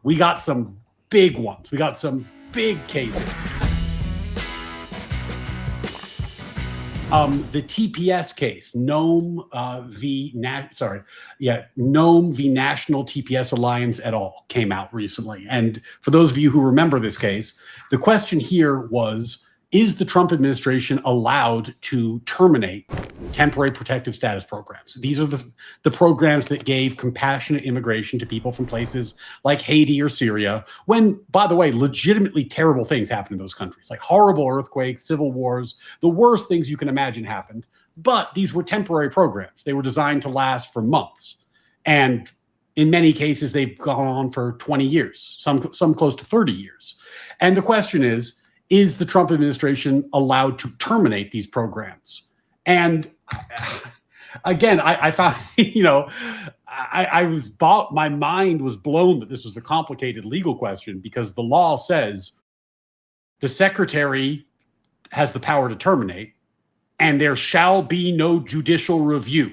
we got some big ones. We got some big cases. The TPS case, Nome v. National TPS Alliance et al. Came out recently. And for those of you who remember this case, the question here was, is the Trump administration allowed to terminate temporary protective status programs? These are the programs that gave compassionate immigration to people from places like Haiti or Syria, when, by the way, legitimately terrible things happened in those countries, like horrible earthquakes, civil wars, the worst things you can imagine happened. But these were temporary programs. They were designed to last for months. And in many cases, they've gone on for 20 years, some close to 30 years. And the question is the Trump administration allowed to terminate these programs? And again, I found, my mind was blown that this was a complicated legal question, because the law says the secretary has the power to terminate, and there shall be no judicial review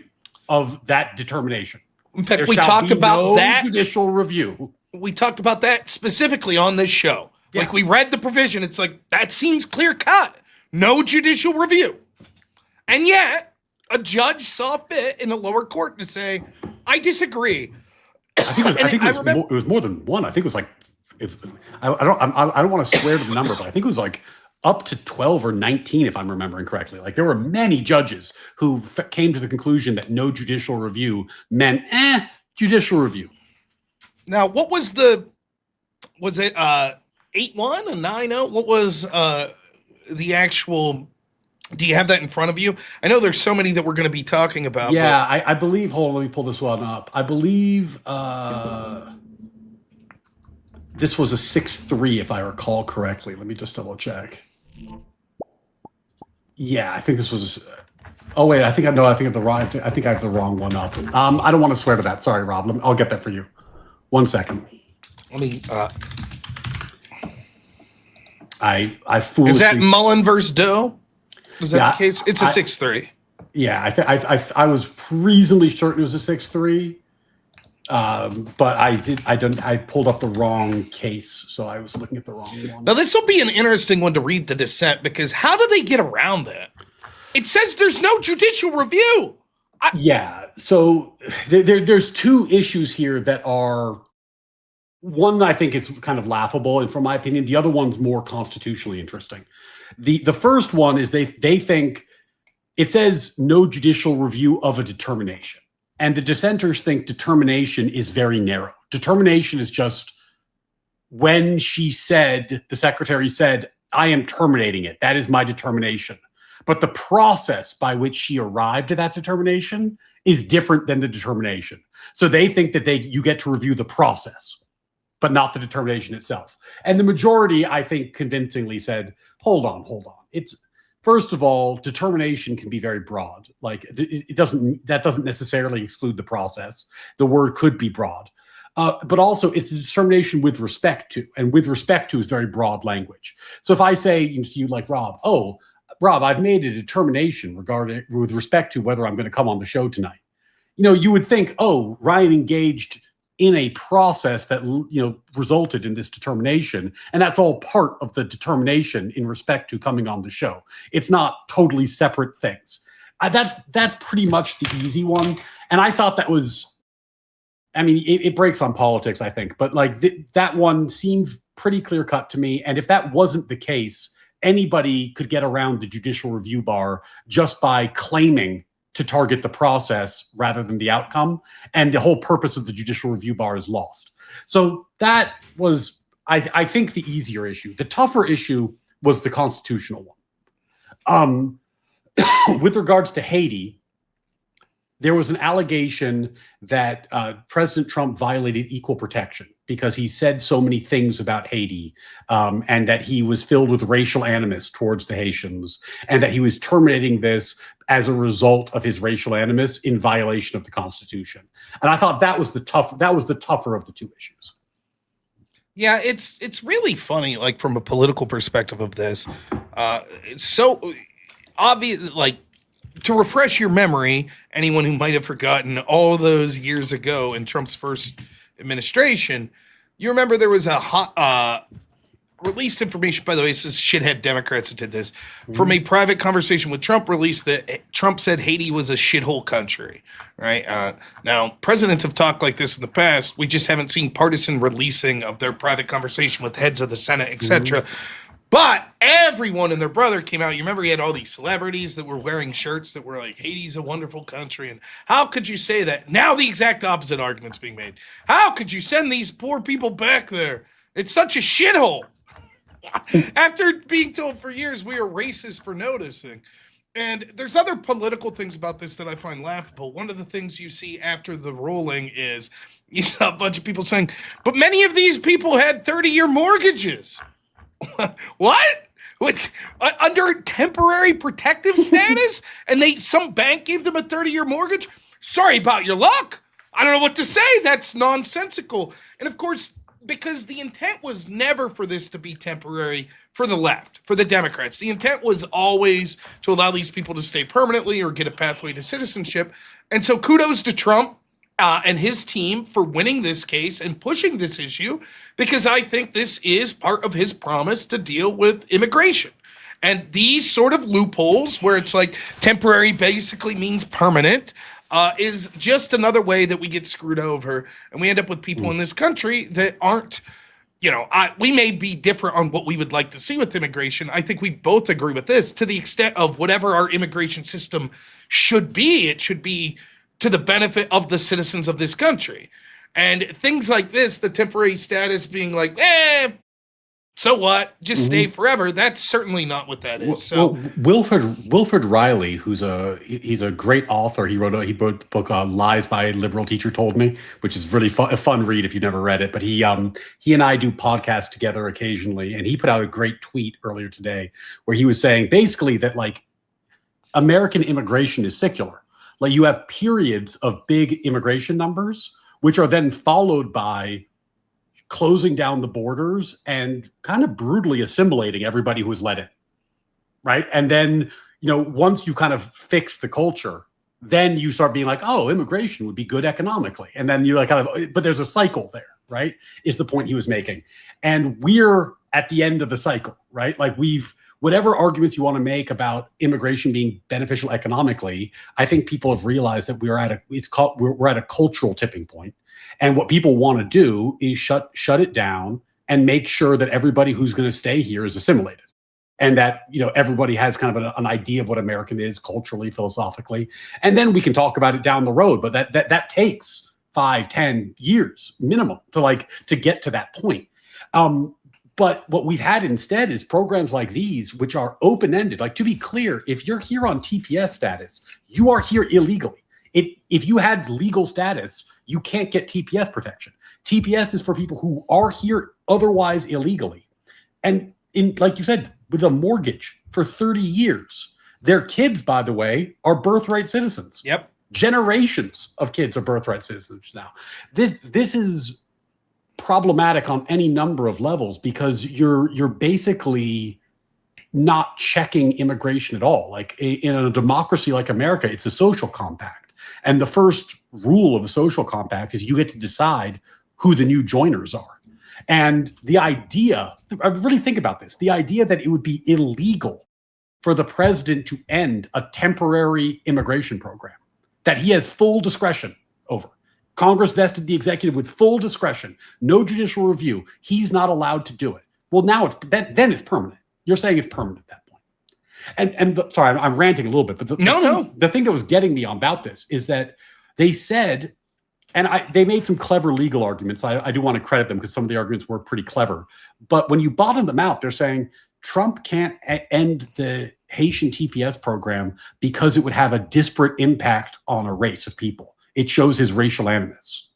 of that determination. In fact, we talked about that judicial review. We talked about that specifically on this show. Yeah. Like, we read the provision. It's like, that seems clear cut. No judicial review. And yet, a judge saw fit in a lower court to say, I disagree. I think it was more than one. I think it was like, I don't want to swear to the number, but I think it was like up to 12 or 19, if I'm remembering correctly. Like, there were many judges who came to the conclusion that no judicial review meant, judicial review. Now, what was it 8-1 and 9-0? What was the actual? Do you have that in front of you? I know there's so many that we're going to be talking about. Yeah, I believe. Hold on, let me pull this one up. I believe this was a 6-3, if I recall correctly. Let me just double check. Yeah, I think this was. Oh wait, I think I have the wrong. I think I have the wrong one up. I don't want to swear to that. Sorry, Rob. I'll get that for you. 1 second. Let me. I foolishly. Is that Mullen versus Doe? Is that the case? It's a 6-3. Yeah, I was reasonably certain it was a 6-3, but I pulled up the wrong case, so I was looking at the wrong one. Now this will be an interesting one to read the dissent, because how do they get around that? It says there's no judicial review. So there's two issues here that are. One, I think, is kind of laughable, and from my opinion, the other one's more constitutionally interesting. The first one is they think it says no judicial review of a determination. And the dissenters think determination is very narrow. Determination is just when the secretary said, I am terminating it. That is my determination. But the process by which she arrived at that determination is different than the determination. So they think that you get to review the process, but not the determination itself. And the majority, I think, convincingly said, hold on. It's, first of all, determination can be very broad. Like, that doesn't necessarily exclude the process. The word could be broad. But also, it's a determination with respect to, and with respect to is very broad language. So if I say to you, like, Rob, I've made a determination with respect to whether I'm going to come on the show tonight. You would think, Ryan engaged in a process that resulted in this determination, and that's all part of the determination in respect to coming on the show. It's not totally separate things. That's pretty much the easy one, and I thought that was. I mean, it breaks on politics, I think, but like that one seemed pretty clear cut to me. And if that wasn't the case, anybody could get around the judicial review bar just by claiming to target the process rather than the outcome, and the whole purpose of the judicial review bar is lost. So that was, I think, the easier issue. The tougher issue was the constitutional one. With regards to Haiti, there was an allegation that President Trump violated equal protection because he said so many things about Haiti, and that he was filled with racial animus towards the Haitians, and that he was terminating this as a result of his racial animus in violation of the Constitution. And I thought that was the tougher of the two issues. Yeah, it's really funny, like, from a political perspective of this. It's so obvious, like, to refresh your memory, anyone who might have forgotten all those years ago in Trump's first administration, You remember there was a hot released information, by the way, this is shithead Democrats that did this, from a private conversation with Trump released that Trump said Haiti was a shithole country, right? Now, presidents have talked like this in the past. We just haven't seen partisan releasing of their private conversation with heads of the Senate, etc. But everyone and their brother came out. You remember he had all these celebrities that were wearing shirts that were like, Haiti's a wonderful country. And how could you say that? Now the exact opposite argument's being made. How could you send these poor people back there? It's such a shithole. After being told for years we are racist for noticing. And there's other political things about this that I find laughable. One of the things you see after the ruling is you saw a bunch of people saying, but many of these people had 30-year mortgages. What? With under temporary protective status? And some bank gave them a 30-year mortgage? Sorry about your luck. I don't know what to say. That's nonsensical. And of course, because the intent was never for this to be temporary for the left, for the Democrats. The intent was always to allow these people to stay permanently or get a pathway to citizenship. And so kudos to Trump and his team for winning this case and pushing this issue, because I think this is part of his promise to deal with immigration. And these sort of loopholes where it's like temporary basically means permanent is just another way that we get screwed over, and we end up with people in this country that aren't, we may be different on what we would like to see with immigration. I think we both agree with this to the extent of whatever our immigration system should be. It should be to the benefit of the citizens of this country. And things like this, the temporary status being like, so what? Just stay forever. That's certainly not what that is. So Wilfred Riley, he's a great author. He wrote the book "Lies My Liberal Teacher Told Me," which is really a fun read if you've never read it. But he and I do podcasts together occasionally, and he put out a great tweet earlier today where he was saying basically that like American immigration is secular. Like you have periods of big immigration numbers, which are then followed by closing down the borders and kind of brutally assimilating everybody who was let in, right? And then, once you kind of fix the culture, then you start being like, oh, immigration would be good economically. And then you're like, but there's a cycle there, right? Is the point he was making. And we're at the end of the cycle, right? Like whatever arguments you want to make about immigration being beneficial economically, I think people have realized that we're at a cultural tipping point. And what people want to do is shut it down and make sure that everybody who's going to stay here is assimilated. And that, everybody has kind of an idea of what American is culturally, philosophically. And then we can talk about it down the road. But that takes 5-10 years minimum to get to that point. But what we've had instead is programs like these, which are open-ended. Like, to be clear, if you're here on TPS status, you are here illegally. If you had legal status, you can't get TPS protection. TPS is for people who are here otherwise illegally. And like you said, with a mortgage for 30 years, their kids, by the way, are birthright citizens. Yep. Generations of kids are birthright citizens now. This is problematic on any number of levels because you're basically not checking immigration at all. Like in a democracy like America, it's a social compact. And the first rule of a social compact is you get to decide who the new joiners are. And the idea, I really think about this, the idea that it would be illegal for the president to end a temporary immigration program that he has full discretion over. Congress vested the executive with full discretion, no judicial review. He's not allowed to do it. Well, now then it's permanent. You're saying it's permanent at that point. Sorry, I'm ranting a little bit, but the thing that was getting me about this is that they said, and they made some clever legal arguments. I do want to credit them because some of the arguments were pretty clever. But when you bottom them out, they're saying Trump can't end the Haitian TPS program because it would have a disparate impact on a race of people. It shows his racial animus.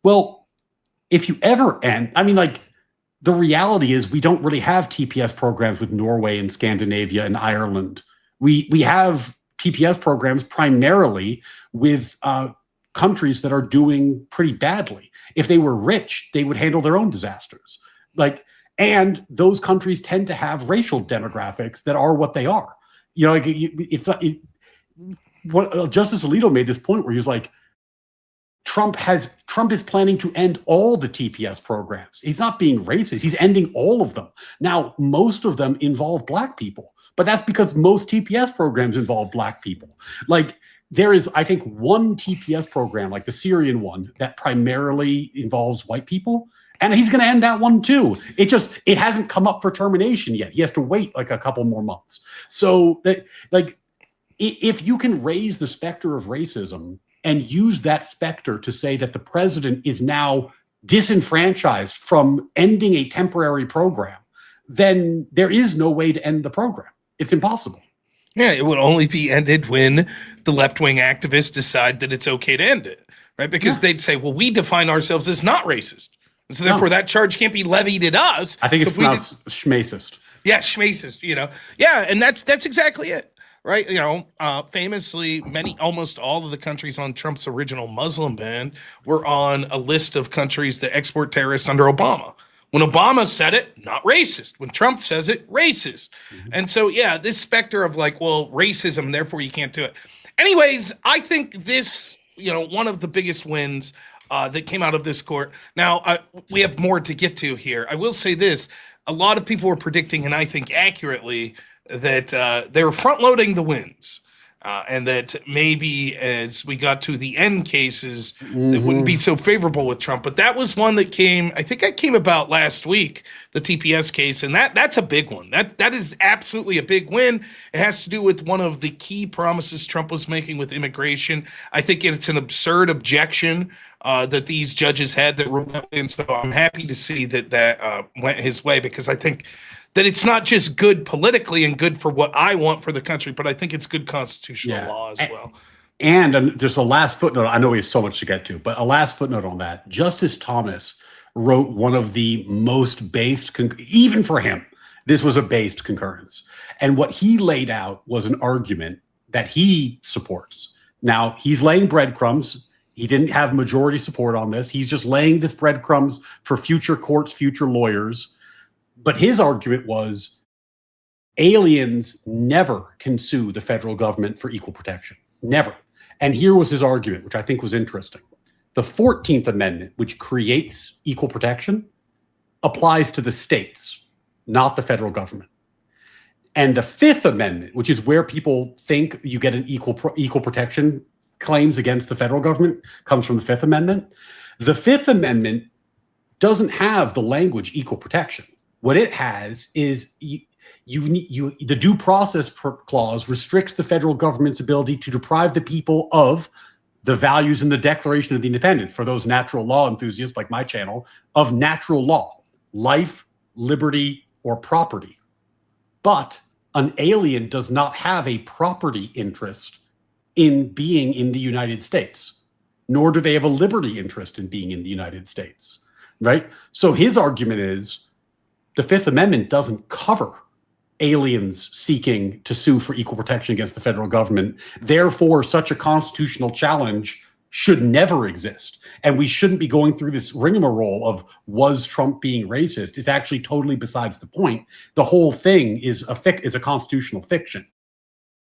Well, if you ever end, the reality is we don't really have TPS programs with Norway and Scandinavia and Ireland. We have TPS programs primarily with countries that are doing pretty badly. If they were rich, they would handle their own disasters. And those countries tend to have racial demographics that are what they are. Justice Alito made this point where he was like, Trump is planning to end all the TPS programs. He's not being racist. He's ending all of them. Now, most of them involve black people, but that's because most TPS programs involve black people. Like, there is, I think, one TPS program, like the Syrian one, that primarily involves white people. And he's going to end that one too. It hasn't come up for termination yet. He has to wait like a couple more months. So that, like, if you can raise the specter of racism and use that specter to say that the president is now disenfranchised from ending a temporary program, then there is no way to end the program. It's impossible. Yeah, it would only be ended when the left-wing activists decide that it's okay to end it, right? Because they'd say, well, we define ourselves as not racist. And so therefore that charge can't be levied at us. I think so it's pronounced schmacist. Yeah, schmacist, Yeah, and that's exactly it. Right, famously, almost all of the countries on Trump's original Muslim ban were on a list of countries that export terrorists under Obama. When Obama said it, not racist. When Trump says it, racist. Mm-hmm. And so, this specter of like, well, racism, therefore you can't do it. Anyways, I think this, one of the biggest wins that came out of this court. Now, we have more to get to here. I will say this. A lot of people were predicting, and I think accurately, that they were front-loading the wins, and that maybe as we got to the end cases, it wouldn't be so favorable with Trump. But that was one that came about last week, the TPS case, and that's a big one. That is absolutely a big win. It has to do with one of the key promises Trump was making with immigration. I think it's an absurd objection that these judges had that ruled that in. So I'm happy to see that went his way, because I think that it's not just good politically and good for what I want for the country, but I think it's good constitutional law as well. And just a last footnote. I know we have so much to get to, but a last footnote on that. Justice Thomas wrote one of the most based, even for him, this was a based concurrence. And what he laid out was an argument that he supports. Now, he's laying breadcrumbs. He didn't have majority support on this. He's just laying this breadcrumbs for future courts, future lawyers. But his argument was aliens never can sue the federal government for equal protection. Never. And here was his argument, which I think was interesting. The 14th Amendment, which creates equal protection, applies to the states, not the federal government. And the 5th Amendment, which is where people think you get an equal protection claims against the federal government, comes from the 5th Amendment. The 5th Amendment doesn't have the language equal protection. What it has is the due process clause restricts the federal government's ability to deprive the people of the values in the Declaration of Independence, for those natural law enthusiasts like my channel, of natural law, life, liberty, or property. But an alien does not have a property interest in being in the United States, nor do they have a liberty interest in being in the United States, right? So his argument is, the 5th Amendment doesn't cover aliens seeking to sue for equal protection against the federal government. Therefore, such a constitutional challenge should never exist. And we shouldn't be going through this rigmarole of, was Trump being racist? It's actually totally besides the point. The whole thing is a constitutional fiction.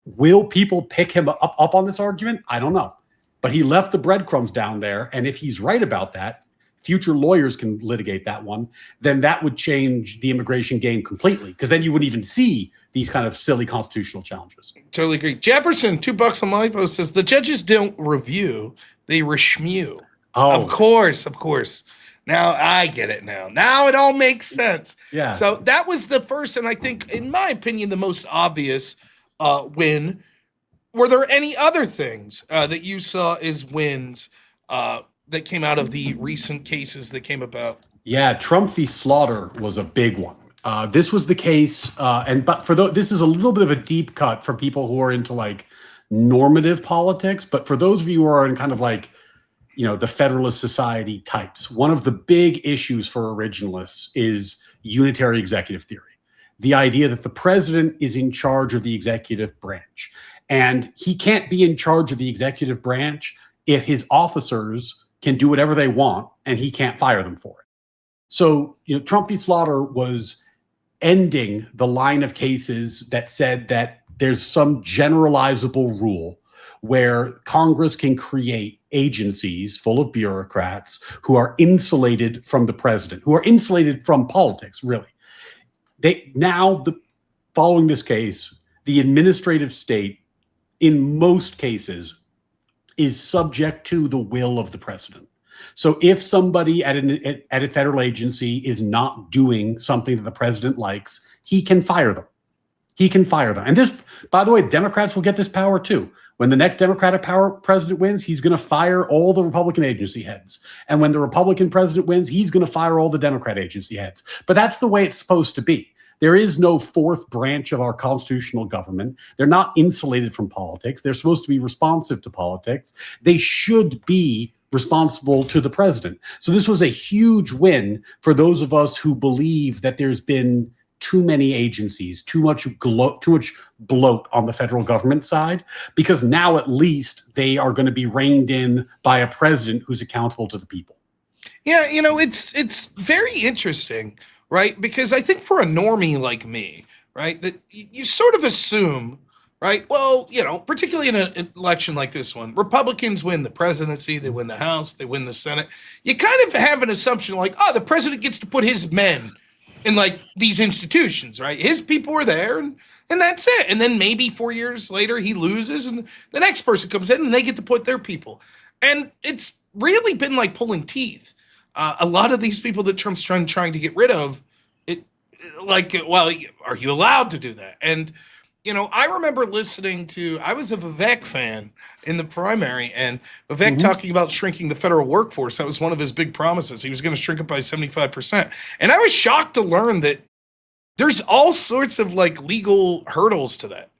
Will people pick him up on this argument? I don't know. But he left the breadcrumbs down there. And if he's right about that, future lawyers can litigate that one, then that would change the immigration game completely, because then you wouldn't even see these kind of silly constitutional challenges. Totally agree. Jefferson, $2 on my post, says the judges don't review, they reshmew. Oh, of course. Now I get it now. Now it all makes sense. Yeah. So that was the first, and I think, in my opinion, the most obvious win. Were there any other things that you saw as wins that came out of the recent cases that came about? Yeah, Trump v. Slaughter was a big one. This was the case, this is a little bit of a deep cut for people who are into like normative politics. But for those of you who are in kind of like, the Federalist Society types, one of the big issues for originalists is unitary executive theory. The idea that the president is in charge of the executive branch, and he can't be in charge of the executive branch if his officers can do whatever they want and he can't fire them for it. So, Trump v. Slaughter was ending the line of cases that said that there's some generalizable rule where Congress can create agencies full of bureaucrats who are insulated from the president, who are insulated from politics, really. Following this case, the administrative state, in most cases, is subject to the will of the president. So if somebody at a federal agency is not doing something that the president likes, he can fire them. He can fire them. And this, by the way, Democrats will get this power too. When the next Democratic president wins, he's going to fire all the Republican agency heads. And when the Republican president wins, he's going to fire all the Democrat agency heads. But that's the way it's supposed to be. There is no fourth branch of our constitutional government. They're not insulated from politics. They're supposed to be responsive to politics. They should be responsible to the president. So this was a huge win for those of us who believe that there's been too many agencies, too much bloat on the federal government side, because now at least they are going to be reined in by a president who's accountable to the people. Yeah, it's very interesting, right? Because I think for a normie like me, right, that you sort of assume, right? Well, particularly in an election like this one, Republicans win the presidency, they win the House, they win the Senate. You kind of have an assumption like, the president gets to put his men in like these institutions, right? His people are there and that's it. And then maybe 4 years later he loses and the next person comes in and they get to put their people. And it's really been like pulling teeth. A lot of these people that Trump's trying to get rid of, are you allowed to do that? And I remember listening to, I was a Vivek fan in the primary, and Vivek talking about shrinking the federal workforce. That was one of his big promises. He was going to shrink it by 75%. And I was shocked to learn that there's all sorts of like legal hurdles to that,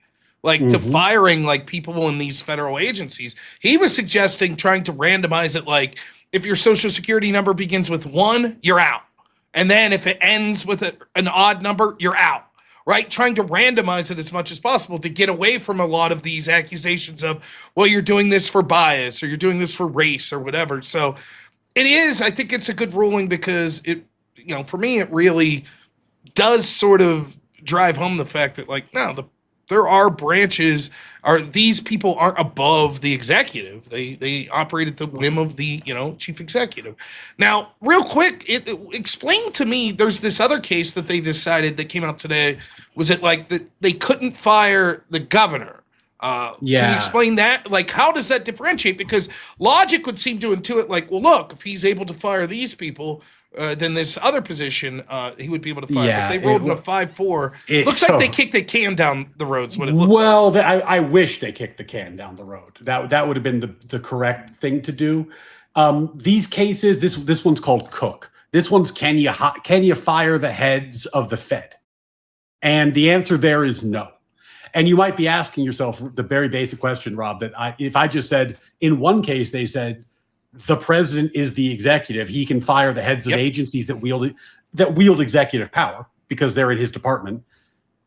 like to firing like people in these federal agencies. He was suggesting trying to randomize it, like if your social security number begins with 1, you're out. And then if it ends with an odd number, you're out. Right? Trying to randomize it as much as possible to get away from a lot of these accusations of, well, you're doing this for bias or you're doing this for race or whatever. So I think it's a good ruling because for me, it really does sort of drive home the fact that there are branches, these people aren't above the executive. They operate at the whim of the, chief executive. Now, real quick, explain to me, there's this other case that they decided that came out today. Was it like that they couldn't fire the governor? Can you explain that? Like, how does that differentiate? Because logic would seem to intuit like, well, look, if he's able to fire these people, then this other position, he would be able to fire. Yeah, but they rolled in a 5-4. Looks like they kicked the can down the road. What it looked like. I wish they kicked the can down the road. That would have been the correct thing to do. These cases, this one's called Cook. This one's can you fire the heads of the Fed? And the answer there is no. And you might be asking yourself the very basic question, Rob, that if I just said in one case they said the president is the executive, he can fire the heads of agencies that wield executive power because they're in his department.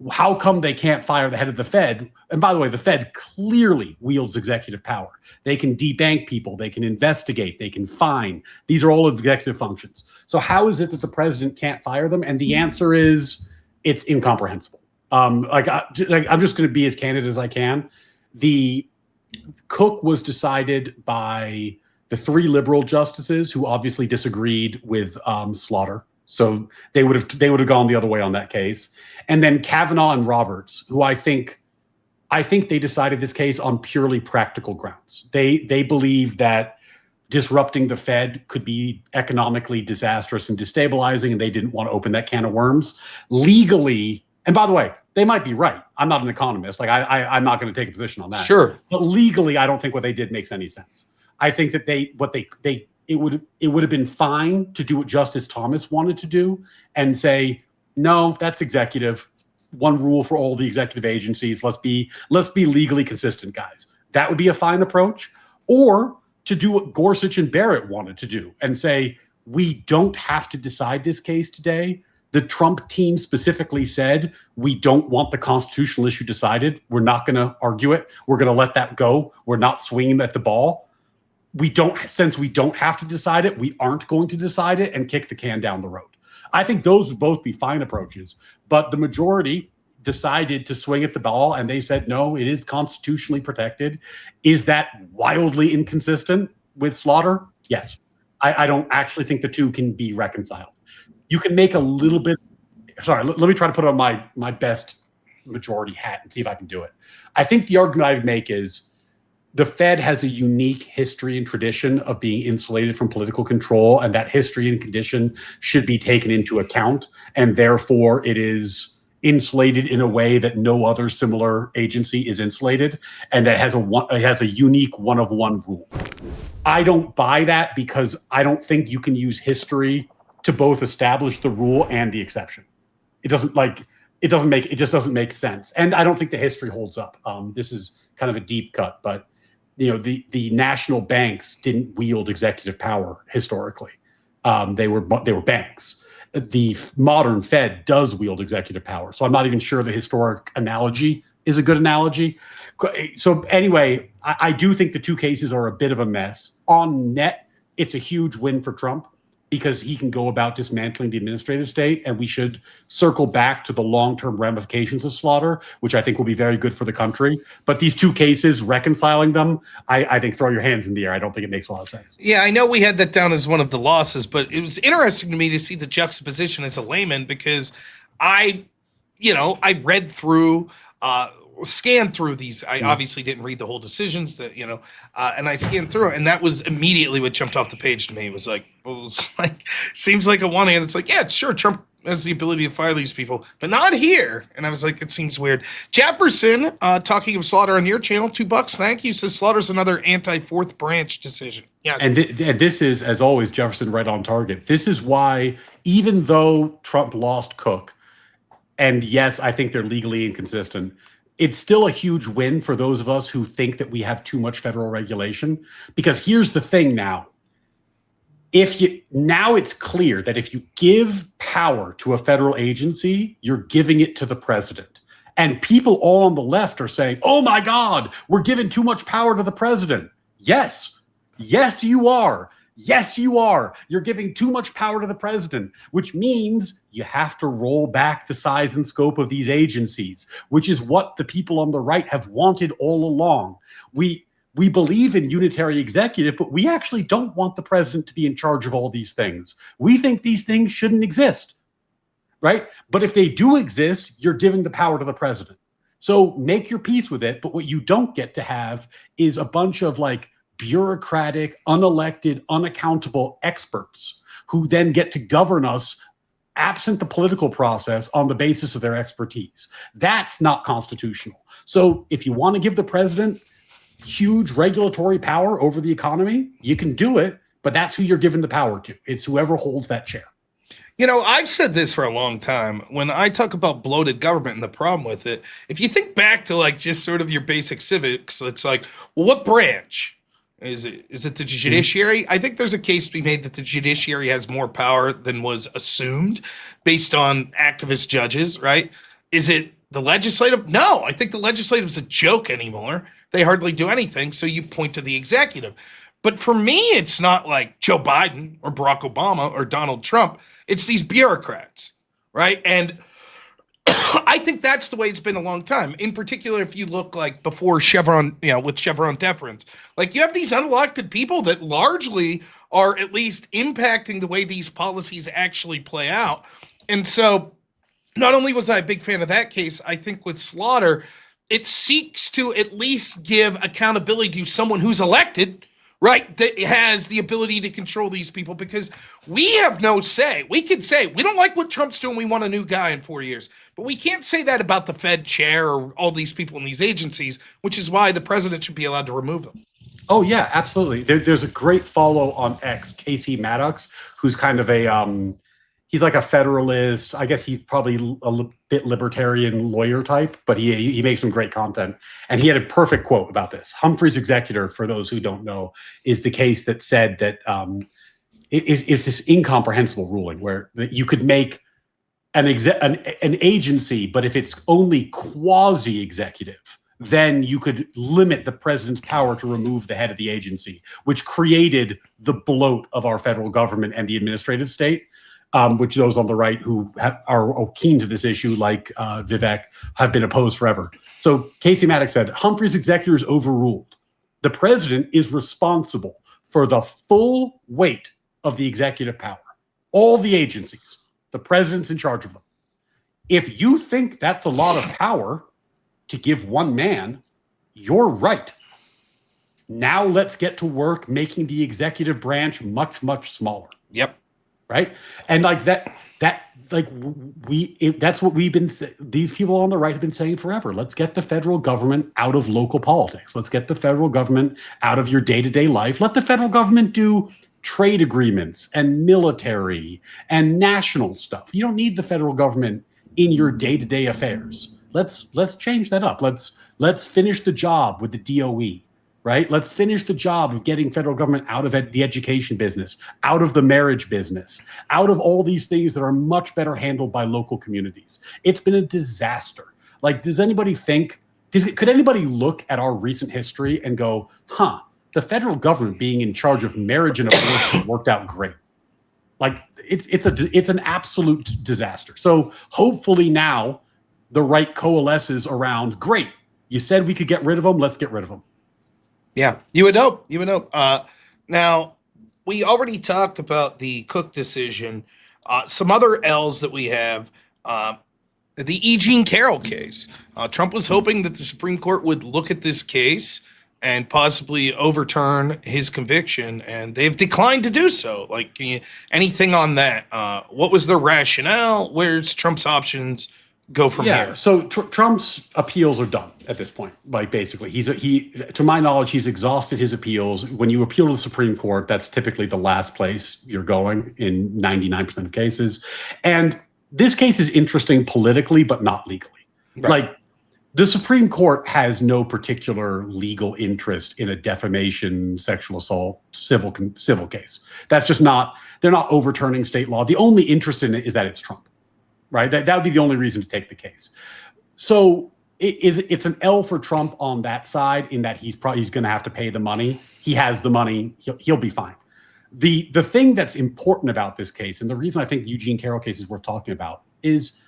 How come they can't fire the head of the Fed? And by the way, the Fed clearly wields executive power. They can debank people, they can investigate, they can fine. These are all executive functions. So how is it that the president can't fire them? And the answer is it's incomprehensible. I'm just going to be as candid as I can. The Cook was decided by the 3 liberal justices who obviously disagreed with Slaughter. So they would have gone the other way on that case. And then Kavanaugh and Roberts, who I think they decided this case on purely practical grounds. They believe that disrupting the Fed could be economically disastrous and destabilizing, and they didn't want to open that can of worms. Legally, and by the way, they might be right. I'm not an economist. I'm not going to take a position on that. Sure. But legally, I don't think what they did makes any sense. I think that it would have been fine to do what Justice Thomas wanted to do and say, no, that's executive. One rule for all the executive agencies. Let's be legally consistent, guys. That would be a fine approach. Or to do what Gorsuch and Barrett wanted to do and say, we don't have to decide this case today. The Trump team specifically said, we don't want the constitutional issue decided. We're not going to argue it. We're going to let that go. We're not swinging at the ball. Since we don't have to decide it, we aren't going to decide it and kick the can down the road. I think those would both be fine approaches, but the majority decided to swing at the ball and they said, no, it is constitutionally protected. Is that wildly inconsistent with slaughter? Yes. I don't actually think the two can be reconciled. You can make a little bit. Sorry, let me try to put on my best majority hat and see if I can do it. I think the argument I would make is the Fed has a unique history and tradition of being insulated from political control, and that history and condition should be taken into account, and therefore it is insulated in a way that no other similar agency is insulated, and that it has a unique one-of-one rule. I don't buy that because I don't think you can use history to both establish the rule and the exception. It just doesn't make sense, and I don't think the history holds up. This is kind of a deep cut, but the national banks didn't wield executive power historically. They were banks. The modern Fed does wield executive power. So I'm not even sure the historic analogy is a good analogy. So anyway, I do think the two cases are a bit of a mess. On net, it's a huge win for Trump because he can go about dismantling the administrative state, and we should circle back to the long-term ramifications of slaughter, which I think will be very good for the country. But these two cases, reconciling them, I think throw your hands in the air. I don't think it makes a lot of sense. Yeah, I know we had that down as one of the losses, but it was interesting to me to see the juxtaposition as a layman because I read through, scanned through these. I obviously didn't read the whole decisions and I scanned through it, and that was immediately what jumped off the page to me. It was like, seems like a one hand. It's like, yeah, sure, Trump has the ability to fire these people, but not here. And I was like, it seems weird. Jefferson, talking of slaughter on your channel, $2, thank you, says slaughter's another anti-fourth branch decision. Yeah, and this is, as always, Jefferson right on target. This is why, even though Trump lost Cook, and yes, I think they're legally inconsistent, it's still a huge win for those of us who think that we have too much federal regulation. Because here's the thing now. Now it's clear that if you give power to a federal agency, you're giving it to the president. And people all on the left are saying, oh my God, we're giving too much power to the president. Yes, you are. Yes, you are. You're giving too much power to the president, which means you have to roll back the size and scope of these agencies, which is what the people on the right have wanted all along. We believe in unitary executive, but we actually don't want the president to be in charge of all these things. We think these things shouldn't exist, right? But if they do exist, you're giving the power to the president. So make your peace with it. But what you don't get to have is a bunch of bureaucratic, unelected, unaccountable experts who then get to govern us absent the political process on the basis of their expertise. That's not constitutional. So if you want to give the president huge regulatory power over the economy, you can do it, but that's who you're giving the power to. It's whoever holds that chair. I've said this for a long time. When I talk about bloated government and the problem with it, if you think back to just sort of your basic civics, it's like, well, what branch? Is it the judiciary? I think there's a case to be made that the judiciary has more power than was assumed based on activist judges, right? Is it the legislative? No, I think the legislative is a joke anymore. They hardly do anything, so you point to the executive. But for me, it's not like Joe Biden or Barack Obama or Donald Trump. It's these bureaucrats, right? And I think that's the way it's been a long time. In particular, if you look before Chevron, with Chevron deference, you have these unelected people that largely are at least impacting the way these policies actually play out. And so not only was I a big fan of that case, I think with slaughter, it seeks to at least give accountability to someone who's elected, right, that has the ability to control these people, because we have no say. We could say, we don't like what Trump's doing, we want a new guy in 4 years. But we can't say that about the Fed chair or all these people in these agencies, which is why the president should be allowed to remove them. Oh, yeah, absolutely. There's a great follow on X, Casey Maddox, who's kind of he's like a federalist. I guess he's probably a bit libertarian lawyer type, but he makes some great content. And he had a perfect quote about this. Humphrey's executor, for those who don't know, is the case that said that it's this incomprehensible ruling where you could make an agency, but if it's only quasi-executive, then you could limit the president's power to remove the head of the agency, which created the bloat of our federal government and the administrative state. which those on the right who are keen to this issue, like Vivek, have been opposed forever. So Casey Maddox said, Humphrey's executors overruled. The president is responsible for the full weight of the executive power. All the agencies, the president's in charge of them. If you think that's a lot of power to give one man, you're right. Now let's get to work making the executive branch much, much smaller. Yep. Right. And like that's what these people on the right have been saying forever. Let's get the federal government out of local politics. Let's get the federal government out of your day-to-day life. Let the federal government do trade agreements and military and national stuff. You don't need the federal government in your day-to-day affairs. Let's change that up. Let's finish the job with the DOE. Right? Let's finish the job of getting federal government out of the education business, out of the marriage business, out of all these things that are much better handled by local communities. It's been a disaster. Like, could anybody look at our recent history and go, the federal government being in charge of marriage and abortion worked out great? Like, it's an absolute disaster. So hopefully now the right coalesces around, great, you said we could get rid of them, let's get rid of them. Yeah, you would hope. Now, we already talked about the Cook decision. Some other L's that we have, the E. Jean Carroll case. Trump was hoping that the Supreme Court would look at this case and possibly overturn his conviction, and they've declined to do so. Like, anything on that? What was the rationale? Where's Trump's options go from here? So Trump's appeals are done at this point. Like, basically, to my knowledge, he's exhausted his appeals. When you appeal to the Supreme Court, that's typically the last place you're going in 99% of cases. And this case is interesting politically, but not legally. Right. Like, the Supreme Court has no particular legal interest in a defamation, sexual assault, civil case. That's just not. They're not overturning state law. The only interest in it is that it's Trump. Right, that would be the only reason to take the case. So it's an L for Trump on that side, in that he's going to have to pay the money. He has the money; he'll be fine. The thing that's important about this case, and the reason I think the Eugene Carroll case is worth talking about, is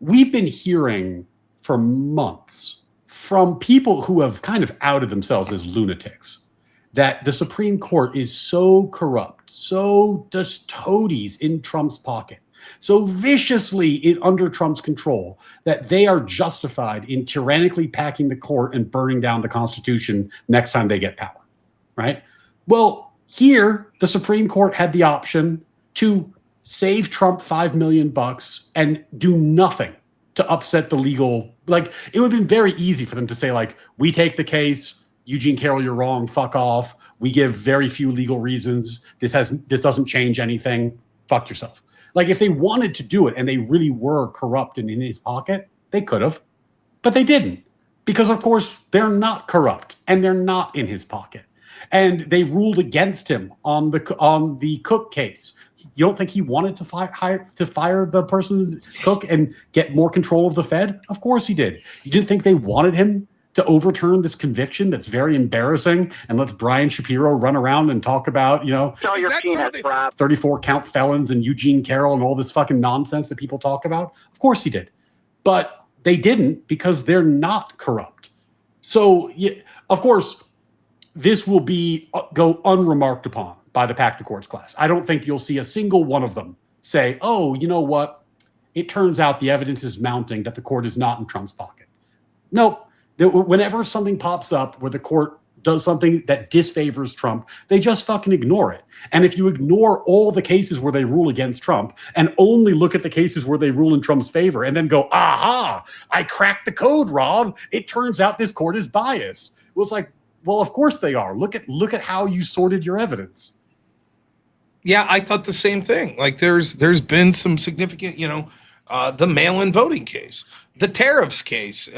we've been hearing for months from people who have kind of outed themselves as lunatics that the Supreme Court is so corrupt, so just toadies in Trump's pocket, so viciously under Trump's control, that they are justified in tyrannically packing the court and burning down the Constitution next time they get power, right? Well, here, the Supreme Court had the option to save Trump $5 million and do nothing to upset the legal. Like, it would have been very easy for them to say, like, we take the case, Eugene Carroll, you're wrong, fuck off. We give very few legal reasons. This doesn't change anything. Fuck yourself. Like, if they wanted to do it and they really were corrupt and in his pocket, they could have, but they didn't, because of course they're not corrupt and they're not in his pocket. And they ruled against him on the Cook case. You don't think he wanted to fire the person, Cook, and get more control of the Fed? Of course he did. You didn't think they wanted him to overturn this conviction that's very embarrassing and lets Brian Shapiro run around and talk about, 34 count felons and Eugene Carroll and all this fucking nonsense that people talk about? Of course he did. But they didn't, because they're not corrupt. So, of course, this will go unremarked upon by the Pack the Courts class. I don't think you'll see a single one of them say, oh, you know what? It turns out the evidence is mounting that the court is not in Trump's pocket. Nope. Whenever something pops up where the court does something that disfavors Trump, they just fucking ignore it. And if you ignore all the cases where they rule against Trump and only look at the cases where they rule in Trump's favor and then go, aha, I cracked the code, Rob. It turns out this court is biased. It was like, well, of course they are. Look at how you sorted your evidence. Yeah, I thought the same thing. Like, there's been some significant, the mail-in voting case, the tariffs case,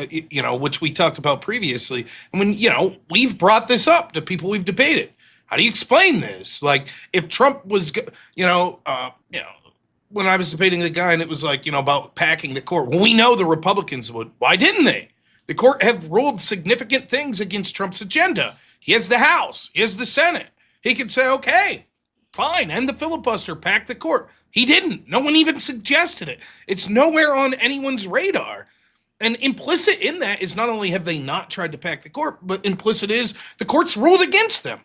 which we talked about previously. And when, we've brought this up to people we've debated. How do you explain this? Like, if Trump was, when I was debating the guy and it was like, about packing the court. Well, we know the Republicans would. Why didn't they? The court have ruled significant things against Trump's agenda. He has the House. He has the Senate. He could say, okay, fine, end the filibuster, pack the court. He didn't. No one even suggested it. It's nowhere on anyone's radar. And implicit in that is not only have they not tried to pack the court, but implicit is the court's ruled against them.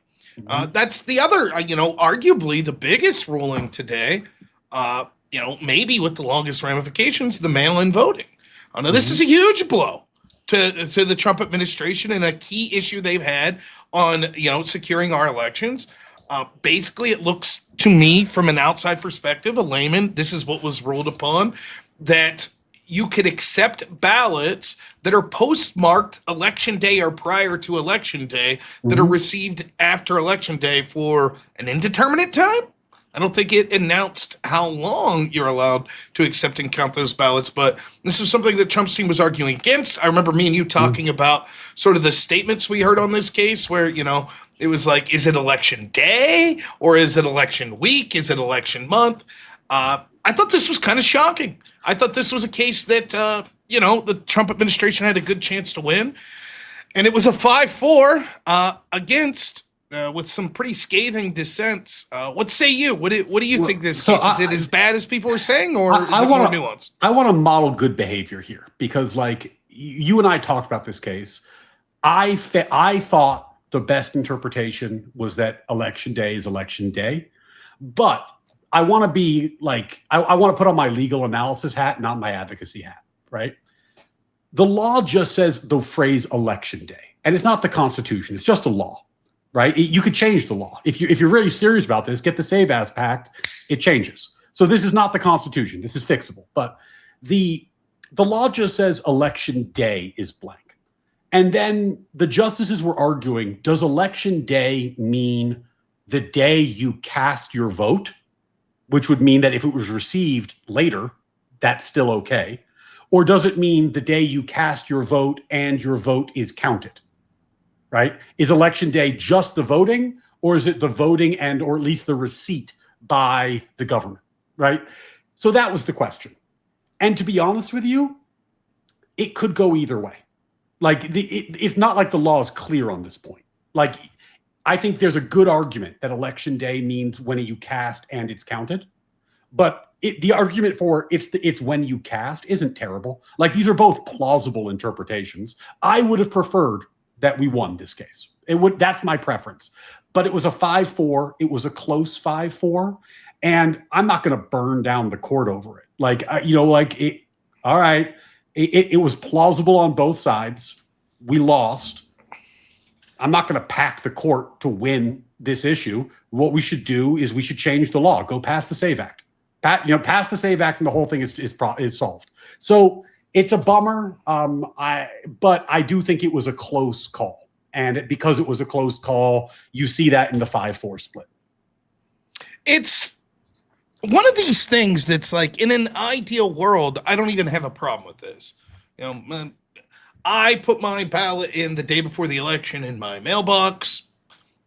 That's the other, arguably the biggest ruling today, maybe with the longest ramifications, the mail-in voting. Now, this is a huge blow to the Trump administration and a key issue they've had on, securing our elections. Basically, it looks to me from an outside perspective, a layman, this is what was ruled upon, that you could accept ballots that are postmarked election day or prior to election day that are received after election day for an indeterminate time. I don't think it announced how long you're allowed to accept and count those ballots, but this is something that Trump's team was arguing against. I remember me and you talking about sort of the statements we heard on this case where, it was like, is it election day or is it election week? Is it election month? I thought this was kind of shocking. I thought this was a case that, the Trump administration had a good chance to win. And it was a 5-4 against with some pretty scathing dissents. What say you? What do you think this case? Is it as bad as people are saying, or is it more nuanced? I want to model good behavior here because, like, you and I talked about this case. I thought the best interpretation was that election day is election day. But I want to be like, I want to put on my legal analysis hat, not my advocacy hat, right? The law just says the phrase election day, and it's not the Constitution. It's just a law, right? You could change the law. If you're really serious about this, get the Save As Pact, it changes. So this is not the Constitution. This is fixable. But the law just says election day is blank. And then the justices were arguing, does election day mean the day you cast your vote? Which would mean that if it was received later, that's still okay. Or does it mean the day you cast your vote and your vote is counted, right? Is election day just the voting, or is it the voting and or at least the receipt by the government, right? So that was the question. And to be honest with you, it could go either way. Like, it's not like the law is clear on this point. Like, I think there's a good argument that election day means when you cast and it's counted, but the argument for it's when you cast isn't terrible. Like, these are both plausible interpretations. I would have preferred that we won this case. That's my preference. But it was a 5-4. It was a close 5-4, and I'm not going to burn down the court over it. All right, it was plausible on both sides. We lost. I'm not going to pack the court to win this issue. What we should do is we should change the law. Go past the SAVE Act. Pass the SAVE Act, and the whole thing is solved. So it's a bummer. But I do think it was a close call, and because it was a close call, you see that in the 5-4 split. It's one of these things that's like, in an ideal world, I don't even have a problem with this. I put my ballot in the day before the election in my mailbox.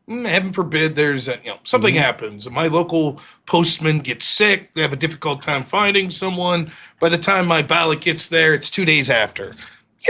Heaven forbid there's something happens. My local postman gets sick. They have a difficult time finding someone. By the time my ballot gets there, it's 2 days after.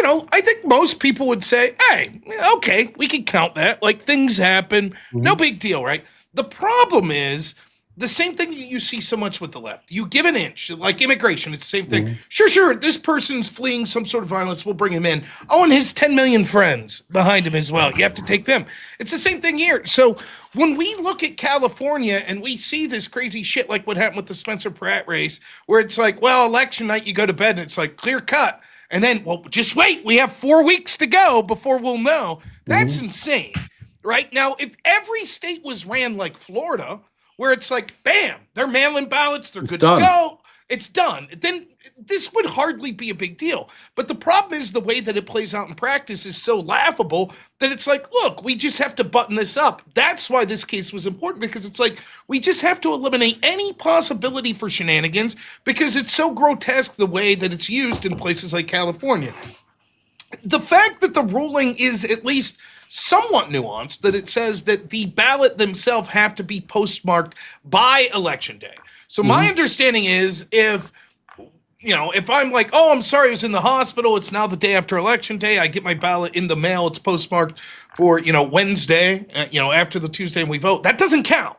I think most people would say, hey, okay, we can count that. Like, things happen. No big deal, right? The problem is the same thing you see so much with the left. You give an inch, like immigration, it's the same thing. Sure, this person's fleeing some sort of violence, we'll bring him in. Oh, and his 10 million friends behind him as well. You have to take them. It's the same thing here. So when we look at California and we see this crazy shit like what happened with the Spencer Pratt race, where it's like, well, election night, you go to bed and it's like clear cut. And then, well, just wait, we have 4 weeks to go before we'll know. That's insane, right? Now, if every state was ran like Florida, where it's like, bam, they're mailing ballots, they're good to go, it's done, then this would hardly be a big deal. But the problem is the way that it plays out in practice is so laughable that it's like, look, we just have to button this up. That's why this case was important, because it's like, we just have to eliminate any possibility for shenanigans because it's so grotesque the way that it's used in places like California. The fact that the ruling is at least somewhat nuanced, that it says that the ballot themselves have to be postmarked by election day. So my understanding is if I'm like, oh, I'm sorry, I was in the hospital, it's now the day after election day, I get my ballot in the mail, it's postmarked for, Wednesday, after the Tuesday and we vote, that doesn't count.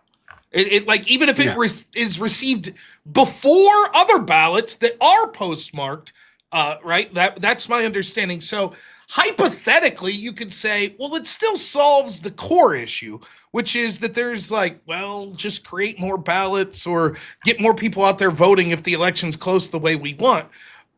It like, even if it Yeah. is received before other ballots that are postmarked, right? That's my understanding. So hypothetically, you could say, well, it still solves the core issue, which is that there's like, well, just create more ballots or get more people out there voting if the election's close the way we want.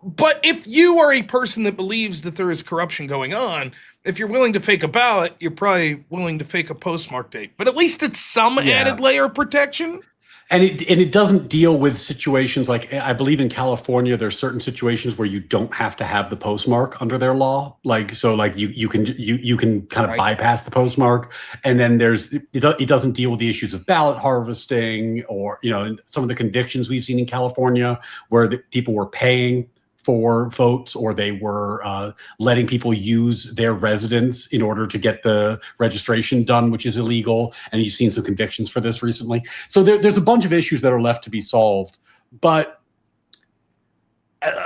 But if you are a person that believes that there is corruption going on, if you're willing to fake a ballot, you're probably willing to fake a postmark date. But at least it's some added layer of protection. And it doesn't deal with situations like, I believe in California, there's certain situations where you don't have to have the postmark under their law. Like, so like you can kind of bypass the postmark. And then it doesn't deal with the issues of ballot harvesting or, some of the convictions we've seen in California where people were paying for votes, or they were letting people use their residence in order to get the registration done, which is illegal. And you've seen some convictions for this recently. So there's a bunch of issues that are left to be solved. But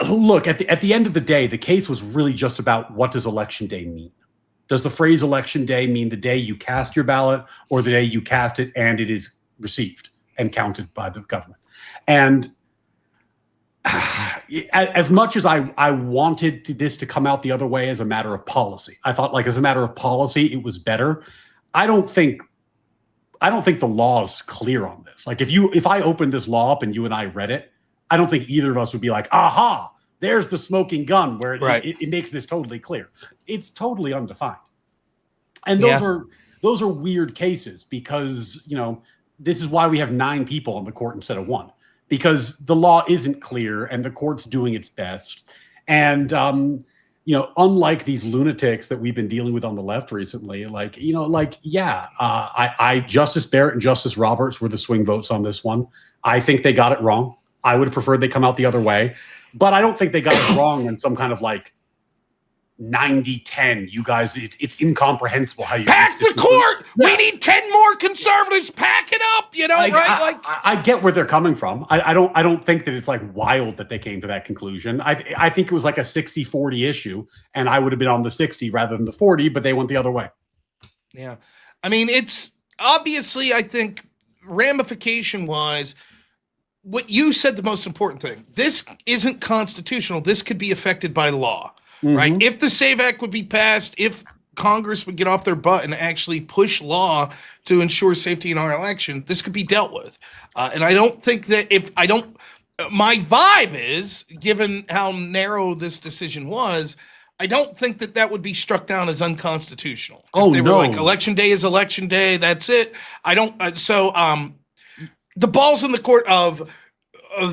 look, at the end of the day, the case was really just about, what does election day mean? Does the phrase election day mean the day you cast your ballot, or the day you cast it and it is received and counted by the government? And as much as I wanted this to come out the other way as a matter of policy, I thought, like, as a matter of policy, it was better. I don't think the law is clear on this. Like, if I opened this law up and you and I read it, I don't think either of us would be like, aha, there's the smoking gun where it makes this totally clear. It's totally undefined. And those are weird cases because, this is why we have 9 people on the court instead of 1. Because the law isn't clear and the court's doing its best. And, unlike these lunatics that we've been dealing with on the left recently, Justice Barrett and Justice Roberts were the swing votes on this one. I think they got it wrong. I would have preferred they come out the other way. But I don't think they got it wrong in some kind of 90-10. You guys, it's incomprehensible how you pack the court. Yeah. We need 10 more conservatives. Pack it up. Right? I get where they're coming from. I don't think that it's wild that they came to that conclusion. I think it was like a 60-40 issue, and I would have been on the 60 rather than the 40, but they went the other way. Yeah, I mean, it's obviously, I think, ramification wise, what you said, the most important thing. This isn't constitutional. This could be affected by law. Right? If the SAVE Act would be passed, if Congress would get off their butt and actually push law to ensure safety in our election, this could be dealt with. And I don't think that my vibe is, given how narrow this decision was, I don't think that would be struck down as unconstitutional. If they were like, election day is election day, that's it. I don't. The ball's in the court of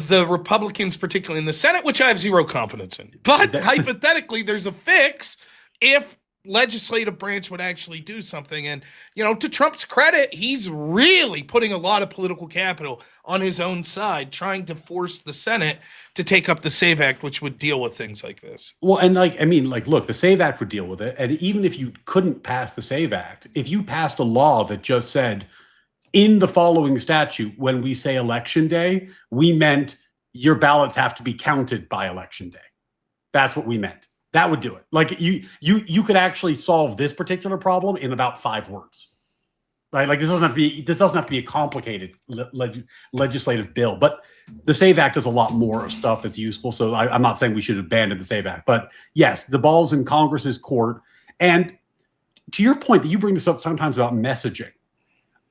the Republicans, particularly in the Senate, which I have zero confidence in. But hypothetically, there's a fix if legislative branch would actually do something. And, to Trump's credit, he's really putting a lot of political capital on his own side, trying to force the Senate to take up the SAVE Act, which would deal with things like this. Well, and look, the SAVE Act would deal with it. And even if you couldn't pass the SAVE Act, if you passed a law that just said, in the following statute, when we say election day, we meant your ballots have to be counted by election day. That's what we meant. That would do it. Like you could actually solve this particular problem in about 5 words. Right? Like this doesn't have to be a complicated legislative bill, but the SAVE Act does a lot more of stuff that's useful. So I'm not saying we should abandon the SAVE Act, but yes, the ball's in Congress's court. And to your point that you bring this up sometimes about messaging,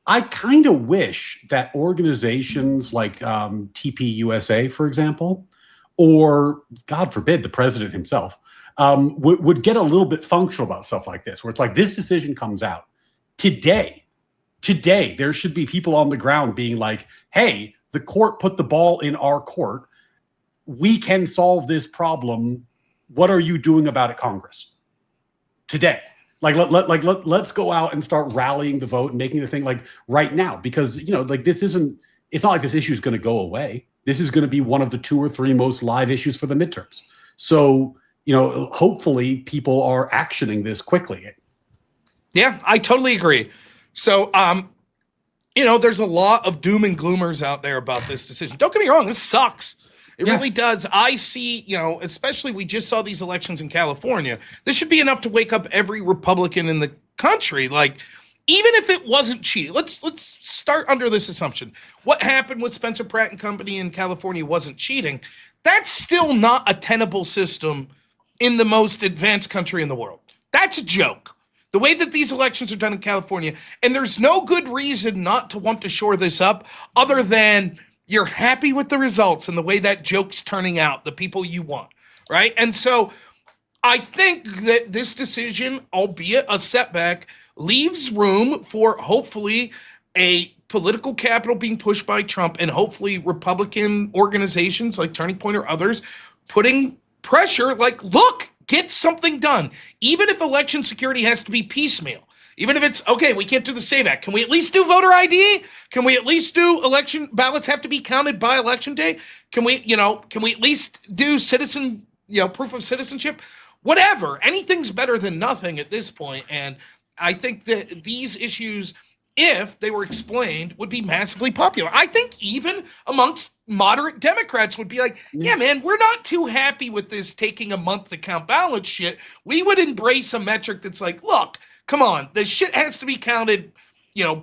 I kind of wish that organizations like TPUSA, for example, or God forbid, the president himself, would get a little bit functional about stuff like this, where it's like this decision comes out today. There should be people on the ground being like, hey, the court put the ball in our court. We can solve this problem. What are you doing about it, Congress? Today. Let's go out and start rallying the vote and making the thing right now, because it's not like this issue is going to go away. This is going to be one of the 2 or 3 most live issues for the midterms. So, hopefully people are actioning this quickly. Yeah, I totally agree. So, there's a lot of doom and gloomers out there about this decision. Don't get me wrong, this sucks. It really does. I see, especially we just saw these elections in California. This should be enough to wake up every Republican in the country. even if it wasn't cheating, let's start under this assumption. What happened with Spencer Pratt and company in California wasn't cheating. That's still not a tenable system in the most advanced country in the world. That's a joke. The way that these elections are done in California, and there's no good reason not to want to shore this up other than you're happy with the results and the way that joke's turning out, the people you want, right? And so I think that this decision, albeit a setback, leaves room for hopefully a political capital being pushed by Trump and hopefully Republican organizations like Turning Point or others putting pressure like, look, get something done. Even if election security has to be piecemeal, even if it's, okay, we can't do the SAVE Act. Can we at least do voter ID? Can we at least do election ballots have to be counted by election day? Can we at least do citizen, proof of citizenship? Whatever. Anything's better than nothing at this point. And I think that these issues, if they were explained, would be massively popular. I think even amongst moderate Democrats would be like, yeah, man, we're not too happy with this taking a month to count ballots shit. We would embrace a metric that's like, look, come on, this shit has to be counted,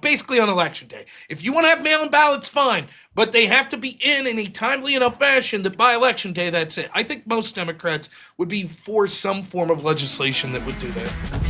basically on election day. If you want to have mail-in ballots, fine, but they have to be in a timely enough fashion that by election day, that's it. I think most Democrats would be for some form of legislation that would do that.